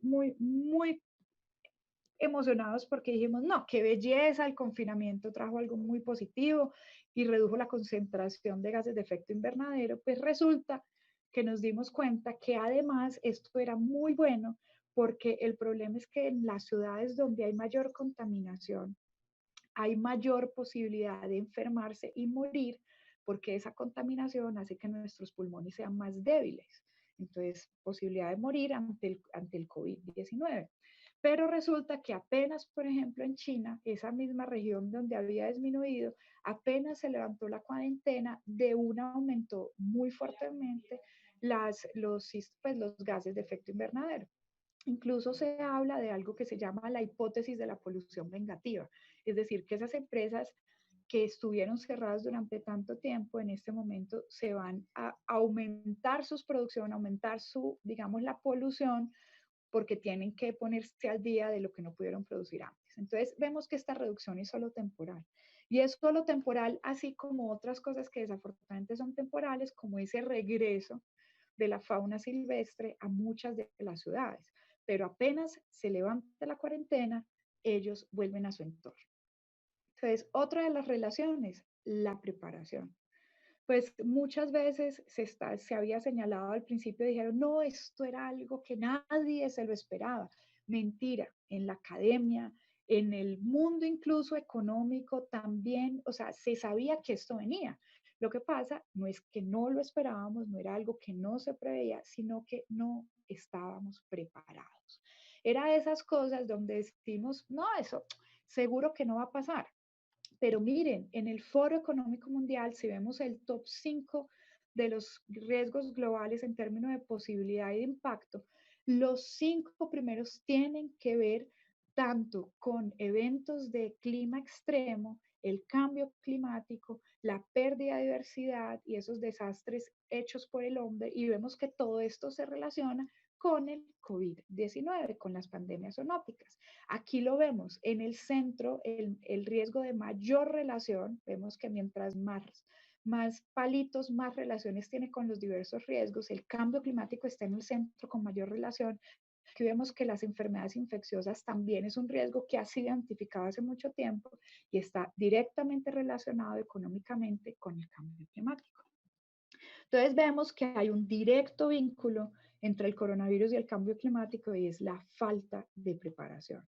emocionados porque dijimos, no, qué belleza, el confinamiento trajo algo muy positivo y redujo la concentración de gases de efecto invernadero, pues resulta que nos dimos cuenta que además esto era muy bueno porque el problema es que en las ciudades donde hay mayor contaminación, hay mayor posibilidad de enfermarse y morir porque esa contaminación hace que nuestros pulmones sean más débiles. Entonces, posibilidad de morir ante el COVID-19. Pero resulta que apenas, por ejemplo, en China, esa misma región donde había disminuido, apenas se levantó la cuarentena, de una aumentó muy fuertemente los gases de efecto invernadero. Incluso se habla de algo que se llama la hipótesis de la polución vengativa, es decir, que esas empresas que estuvieron cerradas durante tanto tiempo, en este momento se van a aumentar sus producción, aumentar digamos, la polución, porque tienen que ponerse al día de lo que no pudieron producir antes. Entonces, vemos que esta reducción es solo temporal. Y es solo temporal, así como otras cosas que desafortunadamente son temporales, como ese regreso de la fauna silvestre a muchas de las ciudades. Pero apenas se levanta la cuarentena, ellos vuelven a su entorno. Entonces, otra de las relaciones, la preparación. Pues muchas veces se había señalado al principio, dijeron, no, esto era algo que nadie se lo esperaba. Mentira, en la academia, en el mundo incluso económico también, o sea, se sabía que esto venía. Lo que pasa no es que no lo esperábamos, no era algo que no se preveía, sino que no estábamos preparados. Era de esas cosas donde decimos, no, eso seguro que no va a pasar. Pero miren, en el Foro Económico Mundial, si vemos el top 5 de los riesgos globales en términos de posibilidad y de impacto, los 5 primeros tienen que ver tanto con eventos de clima extremo, el cambio climático, la pérdida de diversidad y esos desastres hechos por el hombre, y vemos que todo esto se relaciona con el COVID-19, con las pandemias zoonóticas. Aquí lo vemos en el centro, el riesgo de mayor relación. Vemos que mientras más palitos, más relaciones tiene con los diversos riesgos. El cambio climático está en el centro con mayor relación. Aquí vemos que las enfermedades infecciosas también es un riesgo que ha sido identificado hace mucho tiempo y está directamente relacionado económicamente con el cambio climático. Entonces vemos que hay un directo vínculo entre el coronavirus y el cambio climático y es la falta de preparación.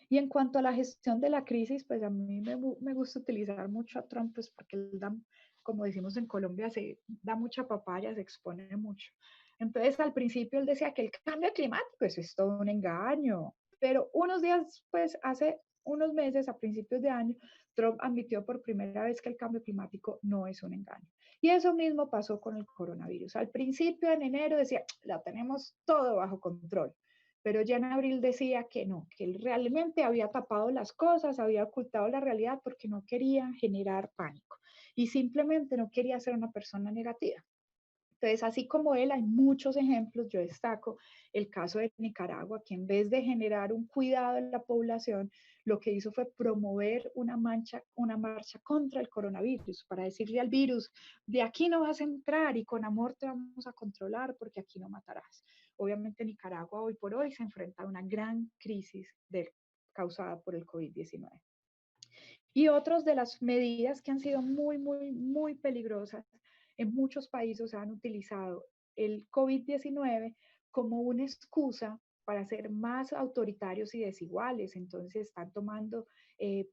Y en cuanto a la gestión de la crisis, pues a mí me gusta utilizar mucho a Trump, pues porque él da, como decimos en Colombia, se da mucha papaya, se expone mucho. Entonces al principio él decía que el cambio climático, eso es todo un engaño. Pero unos días, pues hace unos meses, a principios de año, Trump admitió por primera vez que el cambio climático no es un engaño. Y eso mismo pasó con el coronavirus. Al principio, en enero, decía, la tenemos todo bajo control. Pero ya en abril decía que no, que él realmente había tapado las cosas, había ocultado la realidad porque no quería generar pánico y simplemente no quería ser una persona negativa. Entonces, así como él, hay muchos ejemplos. Yo destaco el caso de Nicaragua, que en vez de generar un cuidado en la población, lo que hizo fue promover una marcha contra el coronavirus, para decirle al virus, de aquí no vas a entrar y con amor te vamos a controlar porque aquí no matarás. Obviamente Nicaragua hoy por hoy se enfrenta a una gran crisis causada por el COVID-19. Y otras de las medidas que han sido muy peligrosas en muchos países han utilizado el COVID-19 como una excusa para ser más autoritarios y desiguales. Entonces están tomando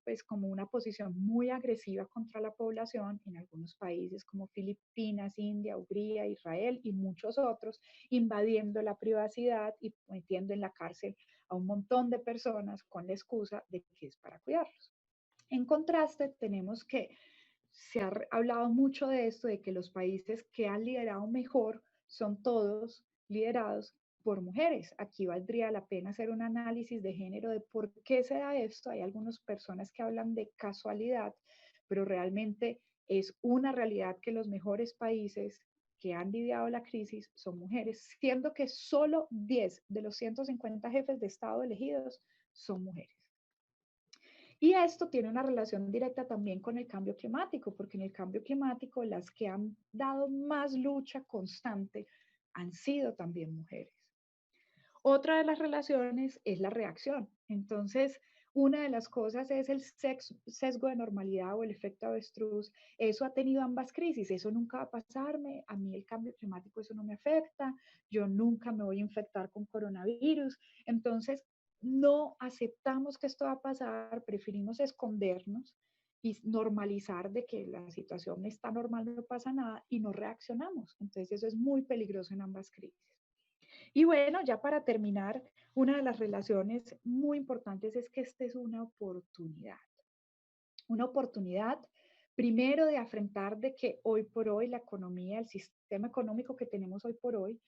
pues como una posición muy agresiva contra la población en algunos países como Filipinas, India, Hungría, Israel y muchos otros, invadiendo la privacidad y metiendo en la cárcel a un montón de personas con la excusa de que es para cuidarlos. En contraste, tenemos que se ha hablado mucho de esto, de que los países que han liderado mejor son todos liderados por mujeres. Aquí valdría la pena hacer un análisis de género de por qué se da esto. Hay algunas personas que hablan de casualidad, pero realmente es una realidad que los mejores países que han lidiado la crisis son mujeres, siendo que solo 10 de los 150 jefes de Estado elegidos son mujeres. Y esto tiene una relación directa también con el cambio climático, porque en el cambio climático las que han dado más lucha constante han sido también mujeres. Otra de las relaciones es la reacción. Entonces, una de las cosas es el sesgo de normalidad o el efecto avestruz. Eso ha tenido ambas crisis. Eso nunca va a pasarme. A mí el cambio climático, eso no me afecta. Yo nunca me voy a infectar con coronavirus. Entonces, no aceptamos que esto va a pasar. Preferimos escondernos y normalizar de que la situación está normal, no pasa nada y no reaccionamos. Entonces, eso es muy peligroso en ambas crisis. Y bueno, ya para terminar, una de las relaciones muy importantes es que esta es una oportunidad. Una oportunidad, primero, de afrontar de que hoy por hoy la economía, el sistema económico que tenemos hoy por hoy,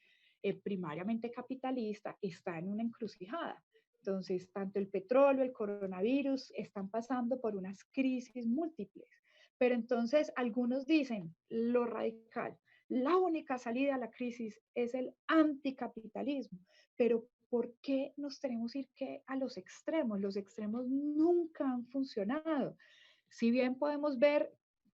primariamente capitalista, está en una encrucijada. Entonces, tanto el petróleo, el coronavirus, están pasando por unas crisis múltiples. Pero entonces algunos dicen lo radical. La única salida a la crisis es el anticapitalismo. Pero ¿por qué nos tenemos que ir a los extremos? Los extremos nunca han funcionado. Si bien podemos ver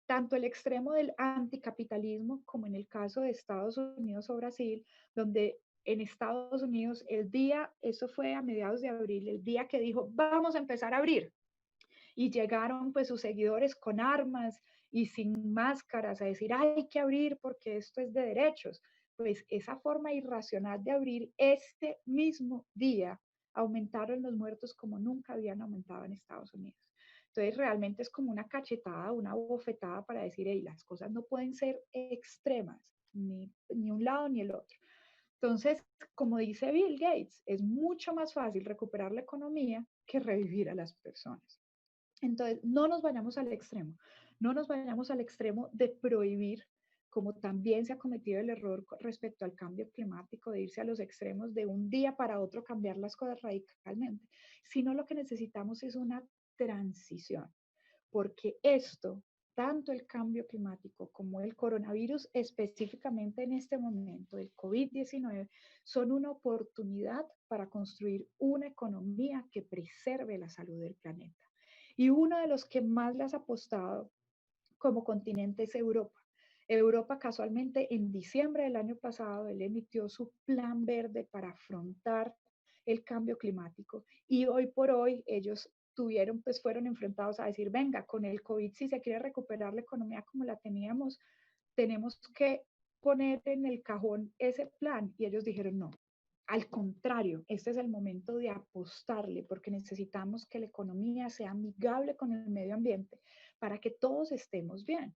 tanto el extremo del anticapitalismo como en el caso de Estados Unidos o Brasil, donde en Estados Unidos el día, eso fue a mediados de abril, el día que dijo, vamos a empezar a abrir. Y llegaron pues sus seguidores con armas y sin máscaras a decir, hay que abrir porque esto es de derechos. Pues esa forma irracional de abrir, este mismo día aumentaron los muertos como nunca habían aumentado en Estados Unidos. Entonces realmente es como una cachetada, una bofetada para decir, hey, las cosas no pueden ser extremas, ni un lado ni el otro. Entonces, como dice Bill Gates, es mucho más fácil recuperar la economía que revivir a las personas. Entonces, no nos vayamos al extremo, no nos vayamos al extremo de prohibir, como también se ha cometido el error respecto al cambio climático, de irse a los extremos de un día para otro cambiar las cosas radicalmente, sino lo que necesitamos es una transición, porque esto, tanto el cambio climático como el coronavirus, específicamente en este momento, el COVID-19, son una oportunidad para construir una economía que preserve la salud del planeta. Y uno de los que más le has apostado como continente es Europa. Europa casualmente en diciembre del año pasado, él emitió su plan verde para afrontar el cambio climático y hoy por hoy ellos fueron enfrentados a decir, venga, con el COVID si se quiere recuperar la economía como la teníamos, tenemos que poner en el cajón ese plan y ellos dijeron no. Al contrario, este es el momento de apostarle porque necesitamos que la economía sea amigable con el medio ambiente para que todos estemos bien.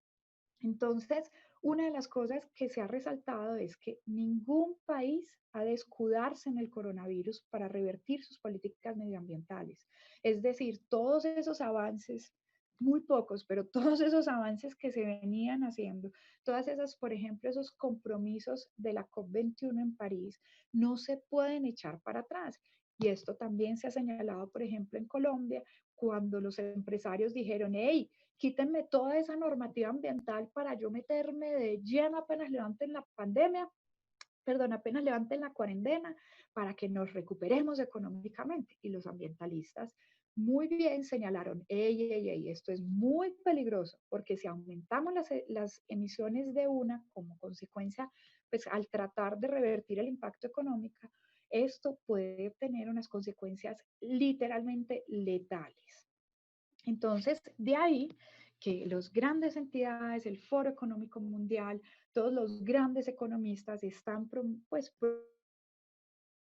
Entonces, una de las cosas que se ha resaltado es que ningún país ha de escudarse en el coronavirus para revertir sus políticas medioambientales. Es decir, todos esos avances, muy pocos, pero todos esos avances que se venían haciendo, todas esas, por ejemplo, esos compromisos de la COP21 en París, no se pueden echar para atrás. Y esto también se ha señalado, por ejemplo, en Colombia, cuando los empresarios dijeron, hey, quítenme toda esa normativa ambiental para yo meterme de lleno apenas levanten la pandemia, apenas levanten la cuarentena, para que nos recuperemos económicamente. Y los ambientalistas muy bien señalaron, esto es muy peligroso, porque si aumentamos las emisiones de una como consecuencia, pues al tratar de revertir el impacto económico, esto puede tener unas consecuencias literalmente letales. Entonces, de ahí que las grandes entidades, el Foro Económico Mundial, todos los grandes economistas están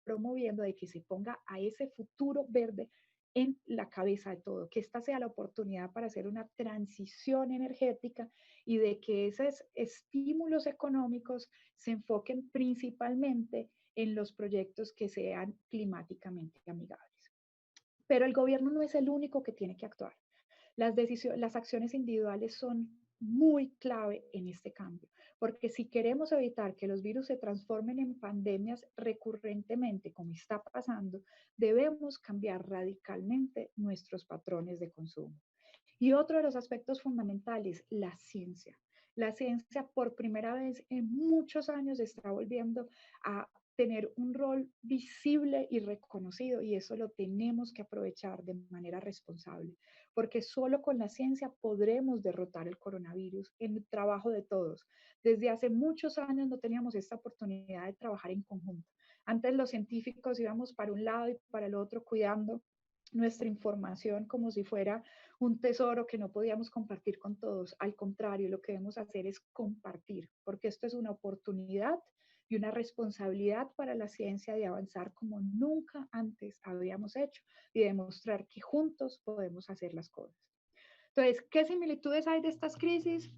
promoviendo de que se ponga a ese futuro verde en la cabeza de todo, que esta sea la oportunidad para hacer una transición energética y de que esos estímulos económicos se enfoquen principalmente en los proyectos que sean climáticamente amigables. Pero el gobierno no es el único que tiene que actuar. Las acciones individuales son muy clave en este cambio, porque si queremos evitar que los virus se transformen en pandemias recurrentemente, como está pasando, debemos cambiar radicalmente nuestros patrones de consumo. Y otro de los aspectos fundamentales, la ciencia. La ciencia por primera vez en muchos años está volviendo a tener un rol visible y reconocido, y eso lo tenemos que aprovechar de manera responsable, porque solo con la ciencia podremos derrotar el coronavirus en el trabajo de todos. Desde hace muchos años no teníamos esta oportunidad de trabajar en conjunto. Antes los científicos íbamos para un lado y para el otro cuidando nuestra información como si fuera un tesoro que no podíamos compartir con todos. Al contrario, lo que debemos hacer es compartir, porque esto es una oportunidad y una responsabilidad para la ciencia de avanzar como nunca antes habíamos hecho y demostrar que juntos podemos hacer las cosas. Entonces, ¿qué similitudes hay de estas crisis?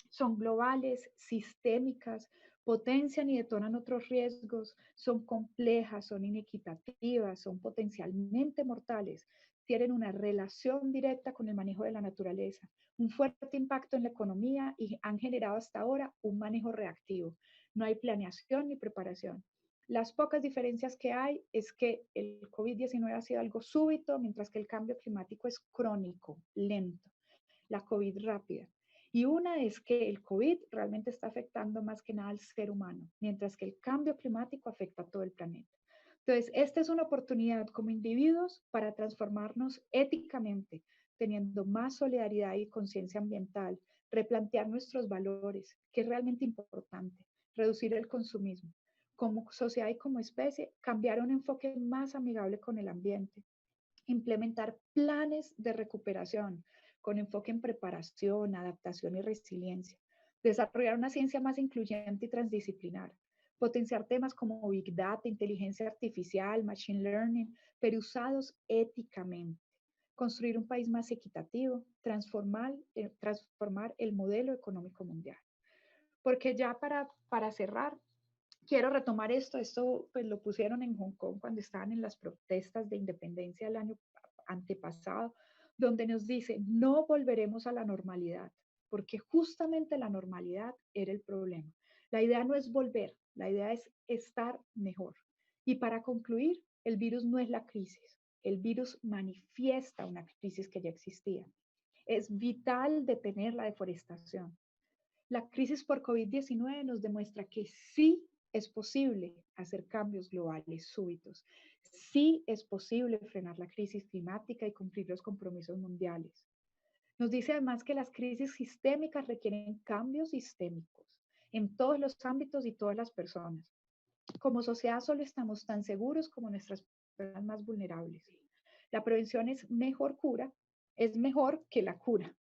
Son globales, sistémicas, potencian y detonan otros riesgos, son complejas, son inequitativas, son potencialmente mortales, tienen una relación directa con el manejo de la naturaleza, un fuerte impacto en la economía y han generado hasta ahora un manejo reactivo. No hay planeación ni preparación. Las pocas diferencias que hay es que el COVID-19 ha sido algo súbito, mientras que el cambio climático es crónico, lento. La COVID rápida. Y una es que el COVID realmente está afectando más que nada al ser humano, mientras que el cambio climático afecta a todo el planeta. Entonces, esta es una oportunidad como individuos para transformarnos éticamente, teniendo más solidaridad y conciencia ambiental, replantear nuestros valores, que es realmente importante, reducir el consumismo. Como sociedad y como especie, cambiar un enfoque más amigable con el ambiente, implementar planes de recuperación con enfoque en preparación, adaptación y resiliencia, desarrollar una ciencia más incluyente y transdisciplinar, potenciar temas como Big Data, inteligencia artificial, Machine Learning, pero usados éticamente, construir un país más equitativo, transformar el modelo económico mundial. Porque ya para cerrar, quiero retomar esto pues lo pusieron en Hong Kong cuando estaban en las protestas de independencia el año antepasado, donde nos dice, no volveremos a la normalidad, porque justamente la normalidad era el problema. La idea no es volver, la idea es estar mejor. Y para concluir, el virus no es la crisis, el virus manifiesta una crisis que ya existía. Es vital detener la deforestación. La crisis por COVID-19 nos demuestra que sí es posible hacer cambios globales súbitos. Sí es posible frenar la crisis climática y cumplir los compromisos mundiales. Nos dice además que las crisis sistémicas requieren cambios sistémicos en todos los ámbitos y todas las personas. Como sociedad solo estamos tan seguros como nuestras personas más vulnerables. La prevención es mejor que la cura.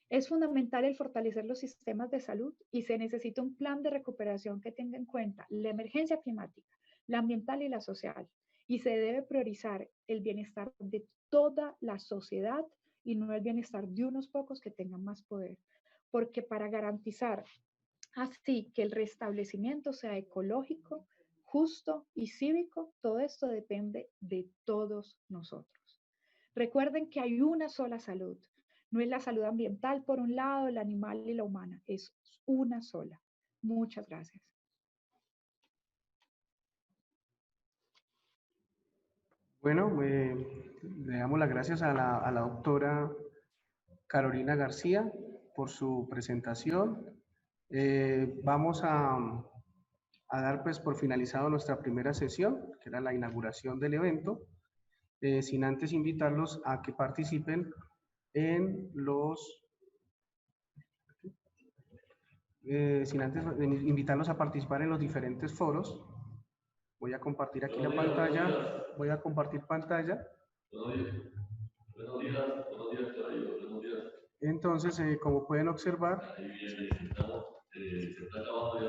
Es fundamental el fortalecer los sistemas de salud y se necesita un plan de recuperación que tenga en cuenta la emergencia climática, la ambiental y la social. Y se debe priorizar el bienestar de toda la sociedad y no el bienestar de unos pocos que tengan más poder. Porque para garantizar así que el restablecimiento sea ecológico, justo y cívico, todo esto depende de todos nosotros. Recuerden que hay una sola salud. No es la salud ambiental por un lado, la animal y la humana, es una sola. Muchas gracias. Bueno, le damos las gracias a la doctora Carolina García por su presentación. Vamos a dar pues por finalizado nuestra primera sesión, que era la inauguración del evento, sin antes invitarlos a que participen en invitarlos a participar en los diferentes foros. Voy a compartir aquí la pantalla. Voy a compartir pantalla. Buenos días, buenos días. Entonces, como pueden observar, se está acabando ya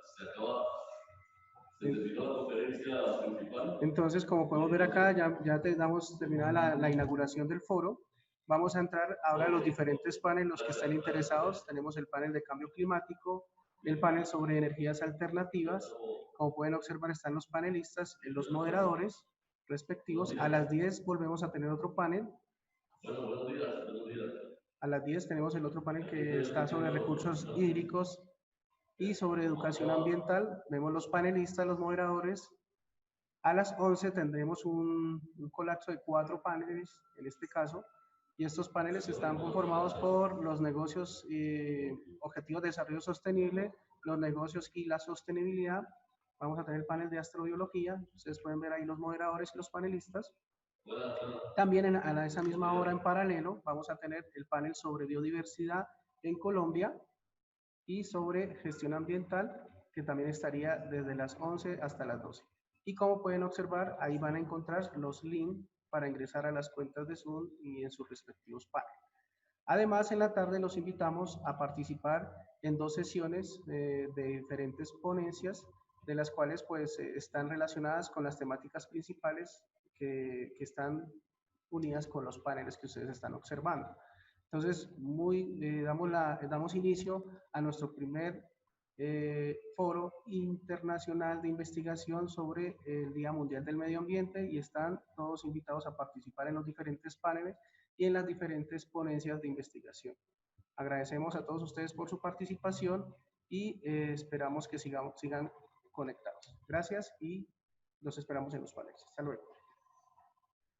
se acaba. Se terminó la conferencia principal. Entonces, como podemos ver acá, ya damos terminada la inauguración del foro. Vamos a entrar ahora a los diferentes paneles, los que están interesados. Tenemos el panel de cambio climático, el panel sobre energías alternativas. Como pueden observar, están los panelistas, los moderadores respectivos. A las 10 volvemos a tener otro panel. Bueno, buenos días. A las 10 tenemos el otro panel que está sobre recursos hídricos y sobre educación ambiental. Vemos los panelistas, los moderadores. A las 11 tendremos un colapso de 4 paneles, en este caso, y estos paneles están conformados por los negocios, objetivos de desarrollo sostenible, los negocios y la sostenibilidad. Vamos a tener el panel de astrobiología, ustedes pueden ver ahí los moderadores y los panelistas. También a esa misma hora en paralelo vamos a tener el panel sobre biodiversidad en Colombia y sobre gestión ambiental, que también estaría desde las 11 hasta las 12. Y como pueden observar, ahí van a encontrar los links para ingresar a las cuentas de Zoom y en sus respectivos paneles. Además, en la tarde los invitamos a participar en 2 sesiones de diferentes ponencias, de las cuales pues están relacionadas con las temáticas principales que están unidas con los paneles que ustedes están observando. Entonces, damos inicio a nuestro primer foro internacional de investigación sobre el Día Mundial del Medio Ambiente, y están todos invitados a participar en los diferentes paneles y en las diferentes ponencias de investigación. Agradecemos a todos ustedes por su participación y esperamos que sigan conectados. Gracias y los esperamos en los paneles. Hasta luego.